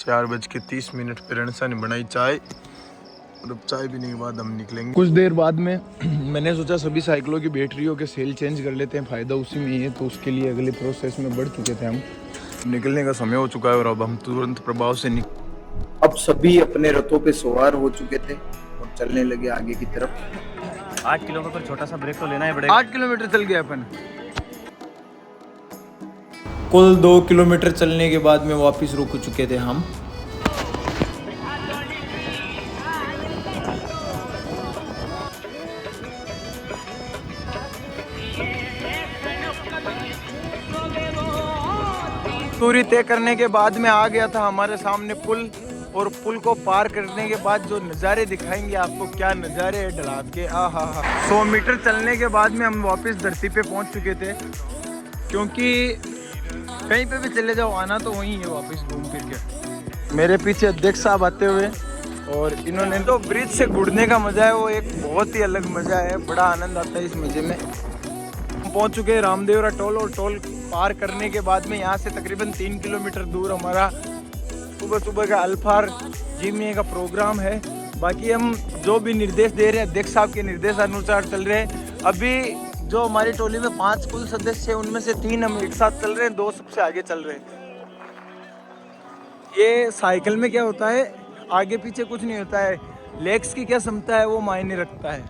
4:30 पे रणसा ने बनाई चाय और अब चाय पीने के बाद हम निकलेंगे। कुछ देर बाद में मैंने सोचा सभी साइकिलों की बैटरियों के सेल चेंज कर लेते हैं, फ़ायदा उसी में ही है, तो उसके लिए अगले प्रोसेस में बढ़ चुके थे हम। निकलने का समय हो चुका है और अब हम तुरंत प्रभाव से अब सभी अपने रथों पे सवार हो चुके थे और चलने लगे आगे की तरफ। 8 किलोमीटर पर छोटा सा ब्रेक तो लेना ही पड़ेगा। 8 किलोमीटर चल गए अपन। कुल 2 किलोमीटर चलने के बाद में वापस रुक चुके थे हम। दूरी तय करने के बाद में आ गया था हमारे सामने पुल, और पुल को पार करने के बाद जो नज़ारे दिखाएंगे आपको, क्या नज़ारे है ढलान के, आहा हा। 100 मीटर चलने के बाद में हम वापस धरती पे पहुंच चुके थे, क्योंकि कहीं पे भी चले जाओ आना तो वहीं है वापस घूम फिर के। मेरे पीछे अध्यक्ष साहब आते हुए, और इन्होंने तो ब्रिज से गुड़ने का मज़ा है वो एक बहुत ही अलग मज़ा है, बड़ा आनंद आता है इस मज़े में। हम पहुँच चुके हैं रामदेवरा टोल, और टोल पार करने के बाद में यहाँ से तकरीबन 3 किलोमीटर दूर हमारा सुबह सुबह का अल्फार जिम का प्रोग्राम है। बाकी हम जो भी निर्देश दे रहे हैं अध्यक्ष साहब के निर्देशानुसार चल रहे हैं। अभी जो हमारी टोली में 5 कुल सदस्य हैं, उनमें से 3 हम एक साथ चल रहे हैं, 2 सबसे आगे चल रहे हैं। ये साइकिल में क्या होता है, आगे पीछे कुछ नहीं होता है, लेग्स की क्या क्षमता है वो मायने रखता है।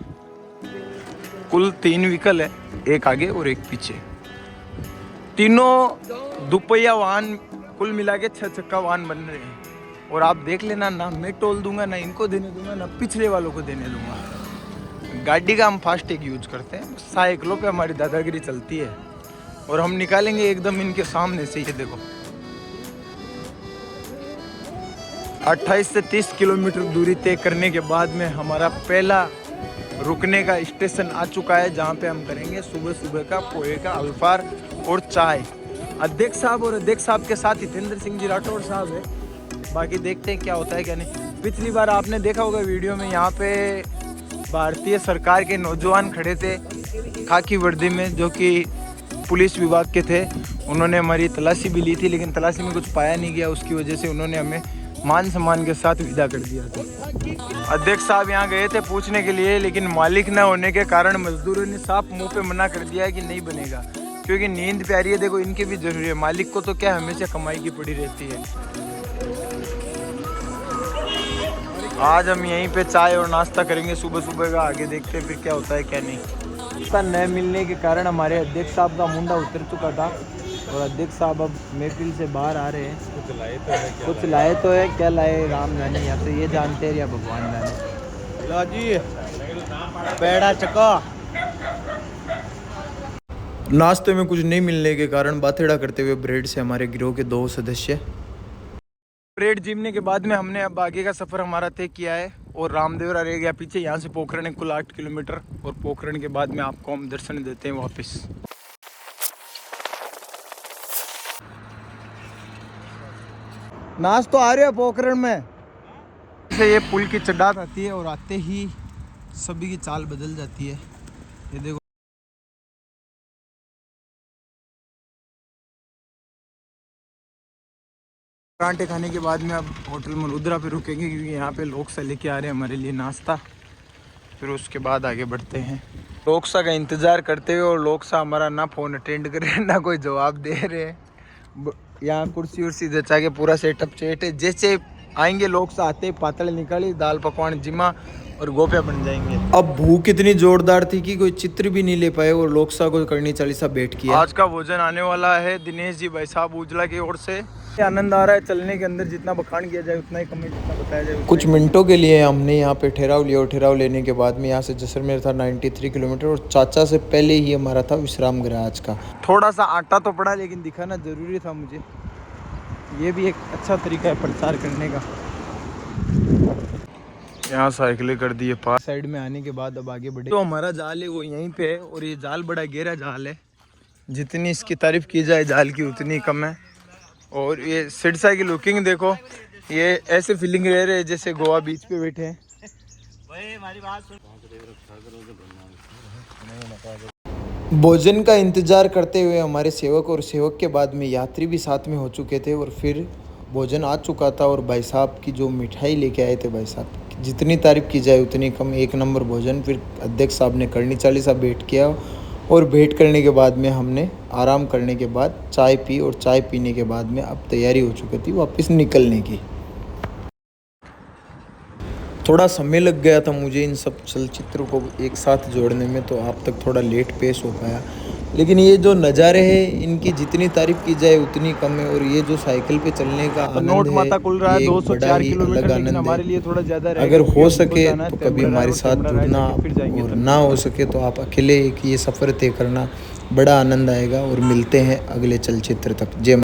कुल 3 व्हीकल है, एक आगे और एक पीछे, तीनों दुपहिया वाहन, कुल मिला के 6 चक्का वाहन बन रहे हैं। और आप देख लेना, ना मैं टोल दूंगा, ना इनको देने दूंगा, ना पिछले वालों को देने दूंगा। गाड़ी का हम फास्टैग यूज करते हैं, साइकिलों पे हमारी दादागिरी चलती है, और हम निकालेंगे एकदम इनके सामने से। ये देखो 28 से 30 किलोमीटर दूरी तय करने के बाद में हमारा पहला रुकने का स्टेशन आ चुका है, जहाँ पे हम करेंगे सुबह सुबह का पोहे का अल्फार और चाय। अध्यक्ष साहब और अध्यक्ष साहब के साथ हितेंद्र सिंह जी राठौड़ साहब है। बाकी देखते हैं क्या होता है क्या नहीं। पिछली बार आपने देखा होगा वीडियो में, यहाँ पे भारतीय सरकार के नौजवान खड़े थे खाकी वर्दी में, जो कि पुलिस विभाग के थे। उन्होंने हमारी तलाशी भी ली थी, लेकिन तलाशी में कुछ पाया नहीं गया, उसकी वजह से उन्होंने हमें मान सम्मान के साथ विदा कर दिया था। अध्यक्ष साहब यहाँ गए थे पूछने के लिए, लेकिन मालिक न होने के कारण मजदूरों ने साफ मुंह पे मना कर दिया है कि नहीं बनेगा, क्योंकि नींद प्यारी है। देखो इनकी भी जरूरी है, मालिक को तो क्या हमेशा कमाई की पड़ी रहती है। आज हम यहीं पे चाय और नाश्ता करेंगे सुबह सुबह का, आगे देखते हैं फिर क्या होता है क्या नहीं। न मिलने के कारण हमारे अध्यक्ष साहब का मुंडा उतर चुका था, और अध्यक्ष साहब अब महफिल से बाहर आ रहे हैं। कुछ लाए तो है, क्या लाए राम जाने, या तो ये जानते हैं या भगवान जाने। लो जी पेड़ा चको। नाश्ते में कुछ नहीं मिलने के कारण बातेड़ा करते हुए ब्रेड से हमारे गिरोह के 2 सदस्य ब्रेड जीमने के बाद में हमने अब आगे का सफ़र हमारा तय किया है, और रामदेवरा रह गया पीछे। यहाँ से पोखरण है कुल 8 किलोमीटर, और पोखरण के बाद में आपको हम दर्शन देते हैं वापस। नाच तो आ रहे हो पोखरण में से, ये पुल की चढ़ात आती है और आते ही सभी की चाल बदल जाती है। ये देखो परांठे खाने के बाद में अब होटल मरुद्रा पे रुकेंगे, क्योंकि यहाँ पे लोकसा लेके आ रहे हैं हमारे लिए नाश्ता। फिर उसके बाद आगे बढ़ते हैं। लोकसा का इंतज़ार करते हुए, और लोकसा हमारा ना फ़ोन अटेंड कर रहे हैं ना कोई जवाब दे रहे हैं। यहाँ कुर्सी उर्सी जचा के पूरा सेटअप चेट है। जैसे आएंगे लोकसा, आते ही पातल निकाली, दाल पकवान जिमा और गोपिया बन जाएंगे। अब भूख इतनी जोरदार थी कि कोई चित्र भी नहीं ले पाए, और लोकसा को करनी चालीसा बैठ किया। आज का भोजन आने वाला है दिनेश जी भाई साहब उजला की ओर से। आनंद आ रहा है चलने के अंदर, जितना बखान किया जाए उतना ही कम है, जितना बताया जाए। कुछ मिनटों के लिए हमने यहाँ पे ठहराव लिया, और ठहराव लेने के बाद में यहाँ से जैसलमेर था 93 किलोमीटर, और चाचा से पहले ही हमारा था विश्राम गृह आज का। थोड़ा सा आटा तो पड़ा, लेकिन दिखाना जरूरी था मुझे, ये भी एक अच्छा तरीका है प्रचार करने का। यहाँ साइकिलें कर दी है पास। साइड में आने के बाद अब आगे बढ़े, तो हमारा जाल है वो यहीं पे है, और ये जाल बड़ा गहरा जाल है। जितनी इसकी तारीफ की जाए जाल की उतनी कम है। और ये सिरसा की लुकिंग देखो, ये ऐसे फीलिंग रह रहे हैं जैसे गोवा बीच पे बैठे हैं। भोजन का इंतजार करते हुए हमारे सेवक और सेवक के बाद में यात्री भी साथ में हो चुके थे, और फिर भोजन आ चुका था और भाई साहब की जो मिठाई लेके आए थे भाई साहब, जितनी तारीफ़ की जाए उतनी कम, एक नंबर भोजन। फिर अध्यक्ष साहब ने करनी चालीसा भेंट किया और भेंट करने के बाद में हमने आराम करने के बाद चाय पी और चाय पीने के बाद में अब तैयारी हो चुकी थी वापस निकलने की। थोड़ा समय लग गया था मुझे इन सब चलचित्रों को एक साथ जोड़ने में, तो आप तक थोड़ा लेट पेश हो पाया। लेकिन ये जो नज़ारे हैं इनकी जितनी तारीफ़ की जाए उतनी कम है। और ये जो साइकिल पे चलने का आनंद नोट है, माता खुल रहा है ये एक 204 बड़ा ही किलोमीटर, अलग लेकिन आनंद हमारे है। लिए थोड़ा ज़्यादा रहेगा अगर क्योंकि हो हमको सके जाना है तो टेम्परा कभी राइड हमारे और साथ टेम्परा राइड जुड़ना, करके फिर जाएंगे और तब। ना हो सके तो आप अकेले एक ये सफ़र तय करना, बड़ा आनंद आएगा। और मिलते हैं अगले चलचित्र तक। जय